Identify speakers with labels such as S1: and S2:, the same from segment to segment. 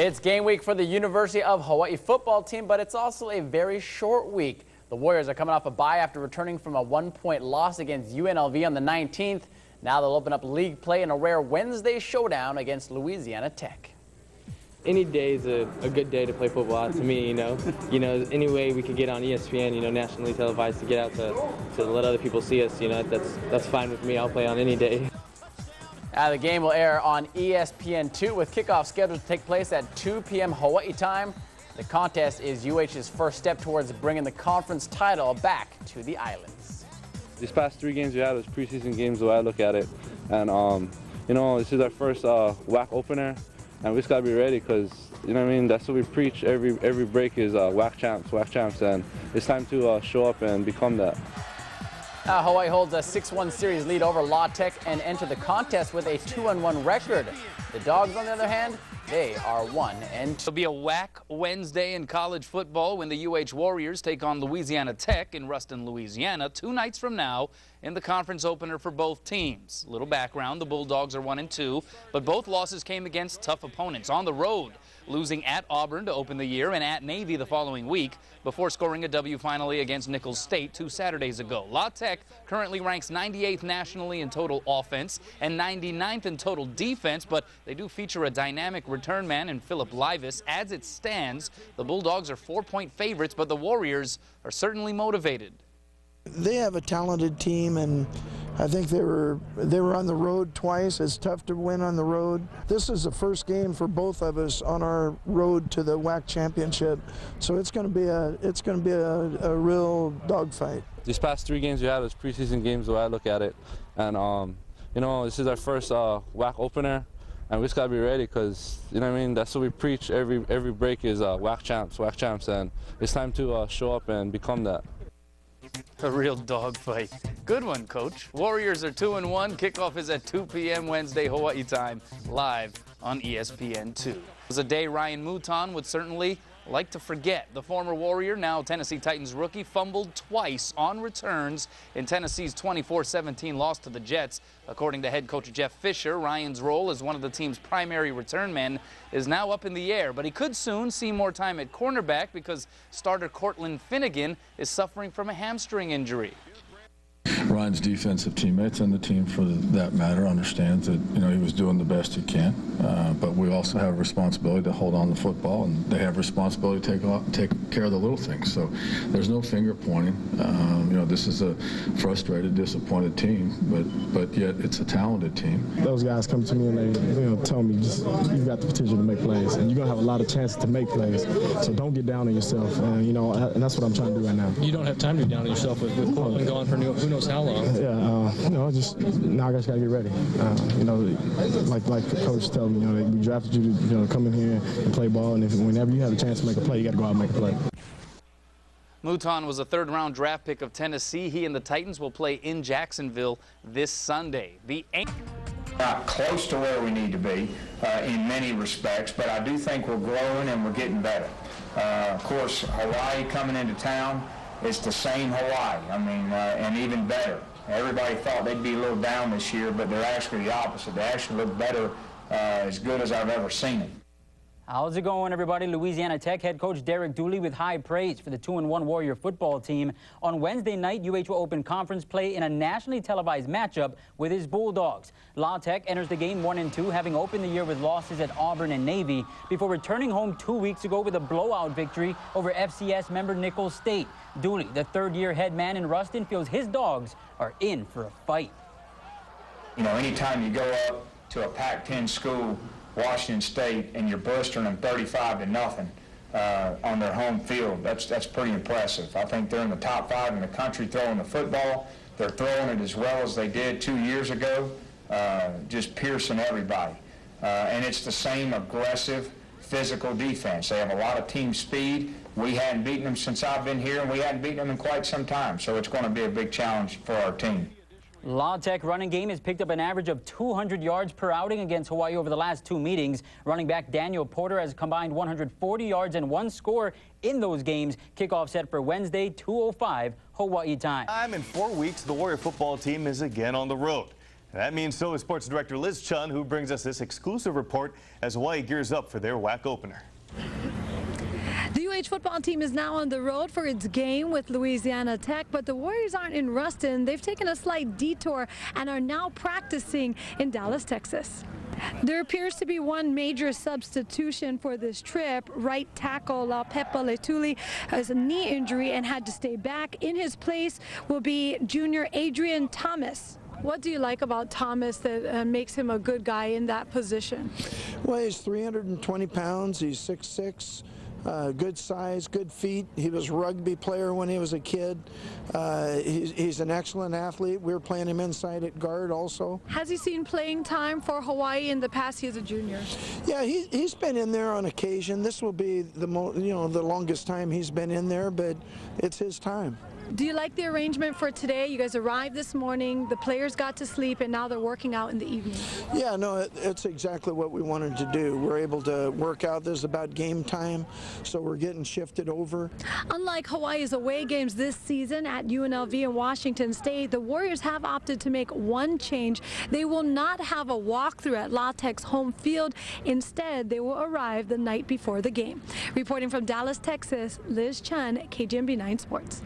S1: It's game week for the University of Hawaii football team, but it's also a very short week. The Warriors are coming off a bye after returning from a one-point loss against UNLV on the 19th. Now they'll open up league play in a rare Wednesday showdown against Louisiana Tech.
S2: Any day is a good day to play football to me, you know. Any way we could get on ESPN, nationally televised, to get out to let other people see us, that's fine with me. I'll play on any day.
S1: The game will air on ESPN2 with kickoff scheduled to take place at 2 p.m. Hawaii time. The contest is UH's first step towards bringing the conference title back to the islands.
S3: These past 3 games we had was preseason games, the way I look at it. And, this is our first WAC opener, and we just got to be ready because, that's what we preach. Every break is WAC champs, and it's time to show up and become that.
S1: Hawaii holds a 6-1 series lead over La Tech and enter the contest with a 2-1 record. The Dogs, on the other hand, they are 1-2.
S4: It'll be a WAC Wednesday in college football when the UH Warriors take on Louisiana Tech in Ruston, Louisiana, 2 nights from now in the conference opener for both teams. Little background, the Bulldogs are 1-2, but both losses came against tough opponents on the road, losing at Auburn to open the year and at Navy the following week before scoring a W finally against Nicholls State 2 Saturdays ago. La Tech currently ranks 98th nationally in total offense and 99th in total defense, but they do feature a dynamic return man in Philip Livis. As it stands, the Bulldogs are 4-point favorites, but the Warriors are certainly motivated.
S5: They have a talented team, and I think they were on the road twice. It's tough to win on the road. This is the first game for both of us on our road to the WAC championship, so it's going to be a real dogfight.
S3: These past 3 games we had was preseason games, the way I look at it, and this is our first WAC opener. And we just got to be ready because, that's what we preach. Every break is WAC champs, and it's time to show up and become that.
S4: A real dogfight. Good one, Coach. Warriors are 2-1. Kickoff is at 2 p.m. Wednesday, Hawaii time, live on ESPN2. It was a day Ryan Mouton would certainly like to forget. The former Warrior, now Tennessee Titans rookie, fumbled twice on returns in Tennessee's 24-17 loss to the Jets. According to head coach Jeff Fisher, Ryan's role as one of the team's primary return men is now up in the air, but he could soon see more time at cornerback because starter Cortland Finnegan is suffering from a hamstring injury.
S6: Ryan's defensive teammates and the team, for that matter, understands that he was doing the best he can, but we also have a responsibility to hold on the football, and they have responsibility to take care of the little things. So there's no finger pointing. This is a frustrated, disappointed team, but yet it's a talented team.
S7: Those guys come to me and they tell me, you've got the potential to make plays, and you're gonna have a lot of chances to make plays. So don't get down on yourself, and that's what I'm trying to do right now.
S2: You don't have time to get down on yourself with Cortland gone for who knows how long.
S7: Yeah, just now I just gotta get ready. Like the coach told me, we drafted you to come in here and play ball, and whenever you have a chance to make a play, you got to go out and make a play.
S4: Mouton was a 3rd-round draft pick of Tennessee. He and the Titans will play in Jacksonville this Sunday.
S8: Not close to where we need to be in many respects, but I do think we're growing and we're getting better. Of course, Hawaii coming into town, it's the same Hawaii, and even better. Everybody thought they'd be a little down this year, but they're actually the opposite. They actually look better, as good as I've ever seen it.
S9: How's it going, everybody? Louisiana Tech head coach Derek Dooley with high praise for the 2-1 Warrior football team. On Wednesday night, UH will open conference play in a nationally televised matchup with his Bulldogs. La Tech enters the game 1-2, having opened the year with losses at Auburn and Navy before returning home 2 weeks ago with a blowout victory over FCS member Nicholls State. Dooley, the 3rd-year head man in Ruston, feels his Dogs are in for a fight.
S8: Anytime you go up to a Pac-10 school, Washington State, and you're blistering them 35-0 on their home field, that's pretty impressive. I think they're in the top 5 in the country throwing the football. They're throwing it as well as they did 2 years ago, just piercing everybody. And it's the same aggressive, physical defense. They have a lot of team speed. We hadn't beaten them since I've been here, and we hadn't beaten them in quite some time, so it's going to be a big challenge for our team.
S9: La Tech running game has picked up an average of 200 yards per outing against Hawaii over the last 2 meetings. Running back Daniel Porter has combined 140 yards and 1 score in those games. Kickoff set for Wednesday, 2:05 Hawaii time.
S10: In 4 weeks, the Warrior football team is again on the road. That means so is Sports Director Liz Chun, who brings us this exclusive report as Hawaii gears up for their WAC opener.
S11: The UH football team is now on the road for its game with Louisiana Tech, but the Warriors aren't in Ruston. They've taken a slight detour and are now practicing in Dallas, Texas. There appears to be one major substitution for this trip. Right tackle Lapepa Letuli has a knee injury and had to stay back. In his place will be junior Adrian Thomas. What do you like about Thomas that makes him a good guy in that position?
S5: Well, he's 320 pounds. He's 6'6". Good size, good feet. He was a rugby player when he was a kid. He's an excellent athlete. We were playing him inside at guard also.
S11: Has he seen playing time for Hawaii in the past? He's a junior.
S5: Yeah, he's been in there on occasion. This will be the longest time he's been in there, but it's his time.
S11: Do you like the arrangement for today? You guys arrived this morning, the players got to sleep, and now they're working out in the evening.
S5: Yeah, no, it's exactly what we wanted to do. We're able to work out. This is about game time, so we're getting shifted over.
S11: Unlike Hawaii's away games this season at UNLV and Washington State, the Warriors have opted to make one change. They will not have a walkthrough at La Tech's home field. Instead, they will arrive the night before the game. Reporting from Dallas, Texas, Liz Chun, KGMB 9 Sports.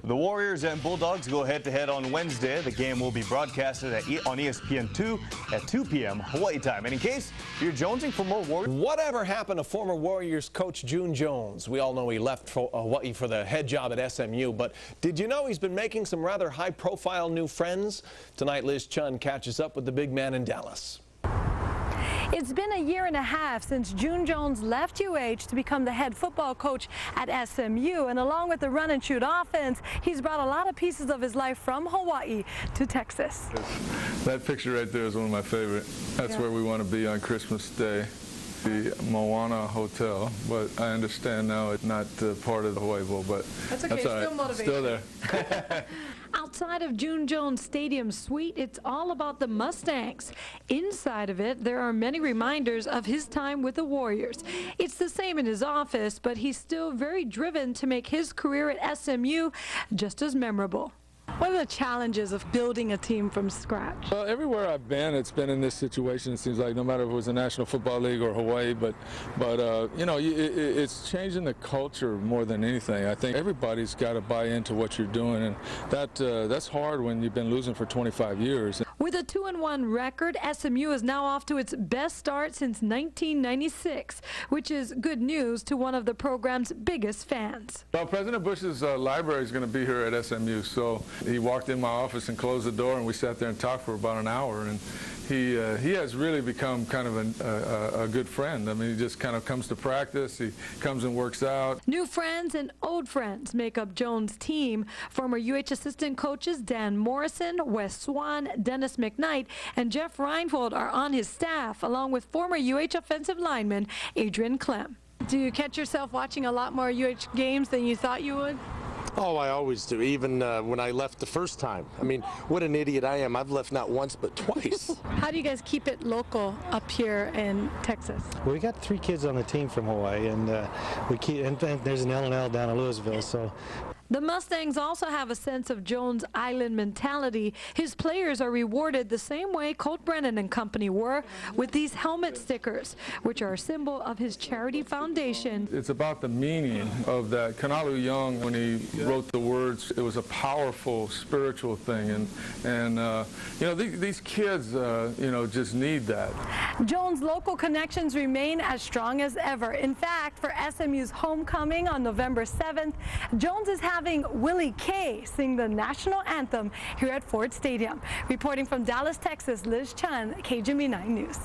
S10: The Warriors and Bulldogs go head-to-head on Wednesday. The game will be broadcasted on ESPN2 at 2 p.m. Hawaii time. And in case you're jonesing for more Warriors.
S12: Whatever happened to former Warriors coach June Jones? We all know he left for Hawaii for the head job at SMU, but did you know he's been making some rather high-profile new friends? Tonight, Liz Chun catches up with the big man in Dallas.
S11: It's been a year and a half since June Jones left UH to become the head football coach at SMU, and along with the run and shoot offense, he's brought a lot of pieces of his life from Hawaii to Texas.
S6: That picture right there is one of my favorite. That's where we want to be on Christmas Day, the Moana Hotel, but I understand now it's not part of the Hawaii Bowl, but
S11: that's okay,
S6: all right.
S11: Still motivated.
S6: Still there.
S11: Outside of June Jones Stadium suite, it's all about the Mustangs. Inside of it, there are many reminders of his time with the Warriors. It's the same in his office, but he's still very driven to make his career at SMU just as memorable. What are the challenges of building a team from scratch?
S6: Well, everywhere I've been, it's been in this situation. It seems like no matter if it was the National Football League or Hawaii, but you know, it's changing the culture more than anything. I think everybody's got to buy into what you're doing, and that's hard when you've been losing for 25 years.
S11: With a 2-1 record, SMU is now off to its best start since 1996, which is good news to one of the program's biggest fans.
S6: Well, President Bush's library is going to be here at SMU, so he walked in my office and closed the door, and we sat there and talked for about an hour. And he has really become kind of a good friend. I mean, he just kind of comes to practice. He comes and works out.
S11: New friends and old friends make up Jones' team. Former UH assistant coaches Dan Morrison, Wes Swan, Dennis McKnight, and Jeff Reinhold are on his staff, along with former UH offensive lineman Adrian Clem. Do you catch yourself watching a lot more UH games than you thought you would?
S13: Oh, I always do, even when I left the first time. I mean, what an idiot I am. I've left not once, but twice.
S11: How do you guys keep it local up here in Texas?
S14: Well, we got 3 kids on the team from Hawaii, and and there's an L&L down in Louisville, so.
S11: The Mustangs also have a sense of Jones' island mentality. His players are rewarded the same way Colt Brennan and company were, with these helmet stickers, which are a symbol of his charity foundation.
S6: It's about the meaning of that. Kanalu Young, when he wrote the words, it was a powerful spiritual thing, and you know, these kids, you know, just need that.
S11: Jones' local connections remain as strong as ever. In fact, for SMU's homecoming on November 7th, Jones is having Willie K sing the national anthem here at Ford Stadium. Reporting from Dallas, Texas, Liz Chun, KGMB 9 News.